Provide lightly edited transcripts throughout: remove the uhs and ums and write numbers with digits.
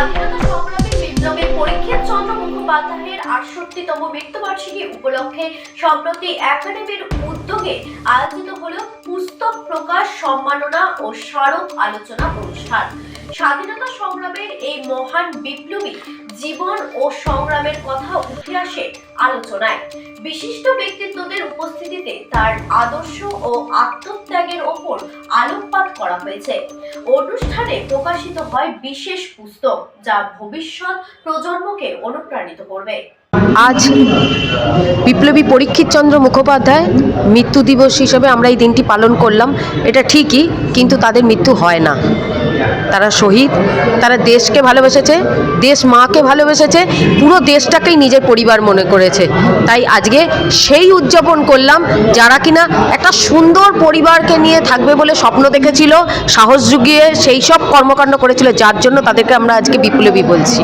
স্বাধীনতা সংগ্রামী বিপ্লবী পরীক্ষিত চন্দ্র মুখোপাধ্যায়ের ৬৮তম মৃত্যুবার্ষিকী উপলক্ষে সম্প্রতি একাডেমির উদ্যোগে আয়োজিত হল পুস্তক প্রকাশ সম্মাননা ও স্মারক আলোচনা অনুষ্ঠান। স্বাধীনতা সংগ্রামের এই মহান বিপ্লবী জীবন ও সংগ্রামের কথা উঠে আসে আলোচনায়। বিশিষ্ট ব্যক্তিত্বদের উপস্থিতিতে তার আদর্শ ও আত্মত্যাগের ওপর আলোকপাত করা হয়েছে। অনুষ্ঠানে প্রকাশিত হয় বিশেষ পুস্তক, যা ভবিষ্যৎ প্রজন্মকে অনুপ্রাণিত করবে। আজ বিপ্লবী পরীক্ষিত চন্দ্র মুখোপাধ্যায় মৃত্যু দিবস হিসেবে আমরা এই দিনটি পালন করলাম। এটা ঠিকই, কিন্তু তাদের মৃত্যু হয় না। তারা শহীদ, তারা দেশকে ভালোবেসেছে, দেশ মাকে ভালোবেসেছে, পুরো দেশটাকেই নিজের পরিবার মনে করেছে। তাই আজকে সেই উদযাপন করলাম যারা কিনা একটা সুন্দর পরিবারকে নিয়ে থাকবে বলে স্বপ্ন দেখেছিল, সাহস জুগিয়ে সেই সব কর্মকাণ্ড করেছিল, যার জন্য তাদেরকে আমরা আজকে বিপ্লবী বলছি।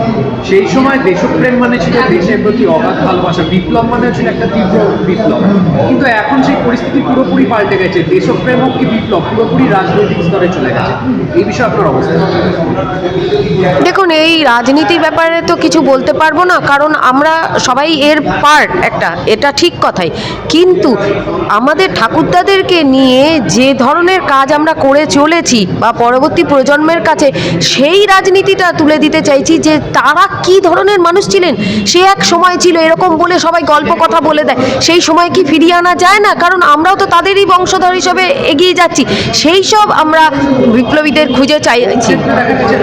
সেই সময় দেশপ্রেম মানে ছিল দেশের প্রতি অগাধ ভালোবাসা, বিপ্লব মানে ছিল একটা তীব্র বিপ্লব। কিন্তু এখন সেই পরিস্থিতি পুরোপুরি পাল্টে গেছে, দেশপ্রেম হোক কি বিপ্লব পুরোপুরি রাজনৈতিক স্তরে চলে গেছে। এই বিষয়ে আপনার অবস্থা? দেখুন, এই রাজনীতির ব্যাপারে তো কিছু বলতে পারবো না, কারণ আমরা সবাই এর পার্ট একটা, এটা ঠিক কথাই। কিন্তু আমাদের ঠাকুরদাদেরকে নিয়ে যে ধরনের কাজ আমরা করে চলেছি বা পরবর্তী প্রজন্মের কাছে সেই রাজনীতিটা তুলে দিতে চাইছি, যে তারা কি ধরনের মানুষ ছিলেন। সে এক সময় ছিল এরকম বলে সবাই গল্প কথা বলে দেয়, সেই সময় কি ফিরিয়ে আনা যায় না? কারণ আমরাও তো তাদেরই বংশধর হিসেবে এগিয়ে যাচ্ছি। সেই সব আমরা বিপ্লবীদের খুঁজে চাইছি।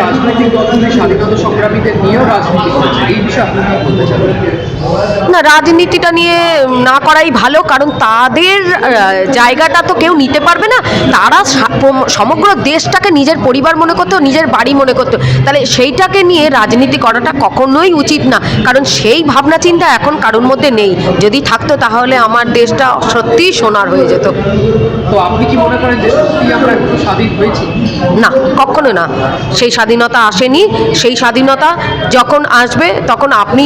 রাজনৈতিক দলগুলি স্বাধীনতা সংগ্রামীদের নিয়েও রাজনীতি করছে, এই বিষয়ে আপনি কি বলতে চান? না, রাজনীতিটা নিয়ে না করাই ভালো, কারণ তাদের জায়গাটা তো কেউ নিতে পারবে না। তারা সমগ্র দেশটাকে নিজের পরিবার মনে করতো, নিজের বাড়ি মনে করতো। তাহলে সেইটাকে নিয়ে রাজনীতি করাটা কখনোই উচিত না, কারণ সেই ভাবনা চিন্তা এখন কারোর মধ্যে নেই। যদি থাকতো তাহলে আমার দেশটা সত্যিই সোনার হয়ে যেত। তো আপনি কি মনে করেন যে সত্যি আমরা একটু স্বাধীন হয়েছি? না, কখনো না। সেই স্বাধীনতা আসেনি। সেই স্বাধীনতা যখন আসবে তখন আপনি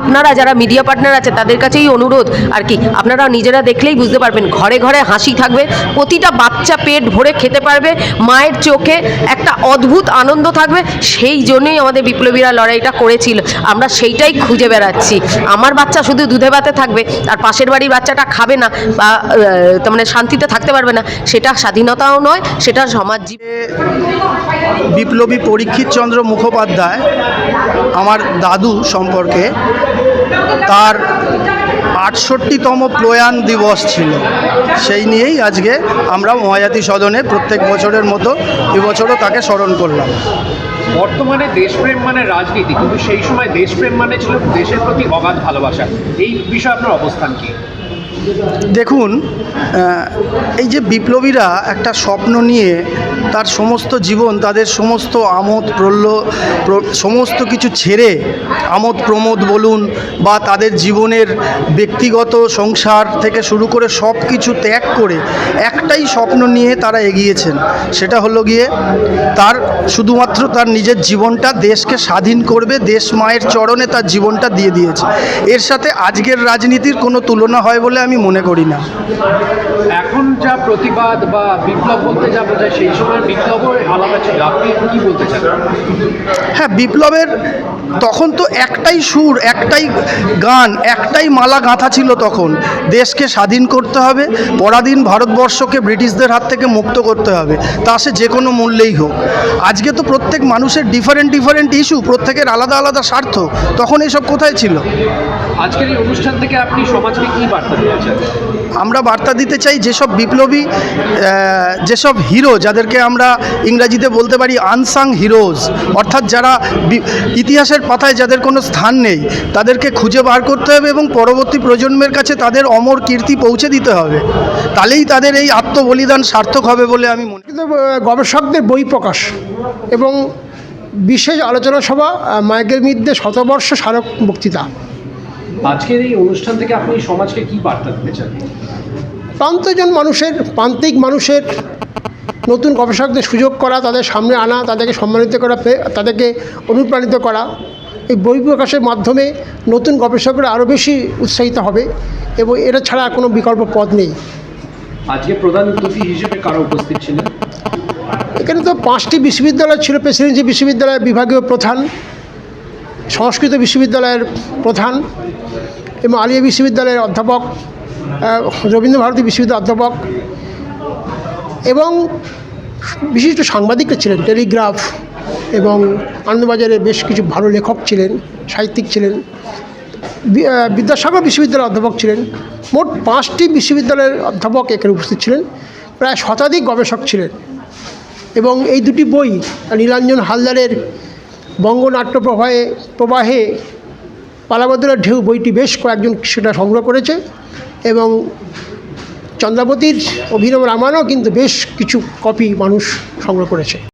আপনারা যারা মিডিয়া পার্টনার আছে তাদের কাছেই অনুরোধ আর কি, আপনারা নিজেরা দেখলেই বুঝতে পারবেন, ঘরে ঘরে হাসি থাকবে, প্রতিটা বাচ্চা পেট ভরে খেতে পারবে, মায়ের চোখে একটা অদ্ভুত আনন্দ থাকবে। সেই জন্যই আমাদের বিপ্লবীরা লড়াইটা করেছিল। আমরা সেইটাই খুঁজে বেড়াচ্ছি। আমার বাচ্চা শুধু দুধে ভাতে থাকবে আর পাশের বাড়ির বাচ্চাটা খাবে না বা তার মানে শান্তিতে থাকতে পারবে না, সেটা স্বাধীনতাও নয়, সেটা সমাজ। বিপ্লবী পরীক্ষিত চন্দ্র মুখোপাধ্যায় আমার দাদু সম্পর্কে, তার ৬৮তম প্রয়াণ দিবস ছিল। সেই নিয়েই আজকে আমরা মহাজাতি সদনে প্রত্যেক বছরের মতো এবছরও তাকে স্মরণ করলাম। বর্তমানে দেশপ্রেম মানে রাজনীতি, কিন্তু সেই সময় দেশপ্রেম মানে ছিল দেশের প্রতি অগাধ ভালোবাসা। এই বিষয়ে আপনার অবস্থান কি? দেখুন, এই যে বিপ্লবীরা একটা স্বপ্ন নিয়ে তার সমস্ত জীবন, তাদের সমস্ত আমোদ সমস্ত কিছু ছেড়ে, আমোদ প্রমোদ বলুন বা তাদের জীবনের ব্যক্তিগত সংসার থেকে শুরু করে সব কিছু ত্যাগ করে একটাই স্বপ্ন নিয়ে তারা এগিয়েছেন। সেটা হলো গিয়ে তার শুধুমাত্র তার নিজের জীবনটা দেশকে স্বাধীন করবে, দেশ মায়ের চরণে তার জীবনটা দিয়ে দিয়েছে। এর সাথে আজকের রাজনীতির কোনো তুলনা হয় বলে আমি মনে করি না। এখন যা প্রতিবাদ বা বিপ্লব বলতে যা বোঝায়, সেই সময় বিপ্লবও আলাদা ছিল। আপনি কি বলতে চান? হ্যাঁ, বিপ্লবের তখন তো একটাই সুর, একটাই গান, একটাই মালা গাঁথা ছিল। তখন দেশকে স্বাধীন করতে হবে, পরাধীন ভারতবর্ষকে ব্রিটিশদের হাত থেকে মুক্ত করতে হবে, তা সে যে কোনো মূল্যেই হোক। আজকে তো প্রত্যেক মানুষের ডিফারেন্ট ইস্যু, প্রত্যেকের আলাদা আলাদা স্বার্থ। তখন এসব কোথায় ছিল? আজকের এই অনুষ্ঠান থেকে আপনি সমাজকে কি বার্তা দিতে চান? আমরা বার্তা দিতে চাই, যেসব বিপ্লবী, যেসব হিরো, যাদেরকে আমরা ইংরাজিতে বলতে পারি আনসাং হিরোজ, অর্থাৎ যারা ইতিহাসের পাতায় যাদের কোনো স্থান নেই, তাদেরকে খুঁজে বার করতে হবে এবং পরবর্তী প্রজন্মের কাছে তাদের অমর কীর্তি পৌঁছে দিতে হবে। তাহলেই তাদের এই আত্মবলিদান সার্থক হবে বলে আমি মনে করি। গবেষকদের বই প্রকাশ এবং বিশেষ আলোচনা সভা, মাইকেল মিত্রের শতবর্ষ স্মারক বক্তৃতা। আজকের এই অনুষ্ঠান থেকে আপনি সমাজকে কি বার্তা দিতে চান? প্রান্তিক মানুষের নতুন গবেষকদের সুযোগ করা, তাদের সামনে আনা, তাদেরকে সম্মানিত করা, তাদেরকে অনুপ্রাণিত করা। এই বই প্রকাশের মাধ্যমে নতুন গবেষকরা আরও বেশি উৎসাহিত হবে এবং এটা ছাড়া কোনো বিকল্প পথ নেই। আজকে প্রধান অতিথি হিসেবে কারা উপস্থিত ছিলেন? এখানে তো 5টি বিশ্ববিদ্যালয় ছিল, প্রেসিডেন্সি বিশ্ববিদ্যালয়ের বিভাগীয় প্রধান সংস্কৃত বিশ্ববিদ্যালয়ের প্রধান এবং আলিয়া বিশ্ববিদ্যালয়ের অধ্যাপক, রবীন্দ্রভারতী বিশ্ববিদ্যালয়ের অধ্যাপক এবং বিশিষ্ট সাংবাদিকরা ছিলেন। টেলিগ্রাফ এবং আনন্দবাজারের বেশ কিছু ভালো লেখক ছিলেন, সাহিত্যিক ছিলেন, বিদ্যাসাগর বিশ্ববিদ্যালয়ের অধ্যাপক ছিলেন। মোট 5টি বিশ্ববিদ্যালয়ের অধ্যাপক এখানে উপস্থিত ছিলেন। প্রায় শতাধিক গবেষক ছিলেন এবং এই দুটি বই, নীলাঞ্জন হালদারের বঙ্গনাট্য প্রবাহে পালাবদলের ঢেউ বইটি বেশ কয়েকজন সেটা সংগ্রহ করেছে এবং চন্দ্রাবতীর অভিনব রামায়ণও কিন্তু বেশ কিছু কপি মানুষ সংগ্রহ করেছে।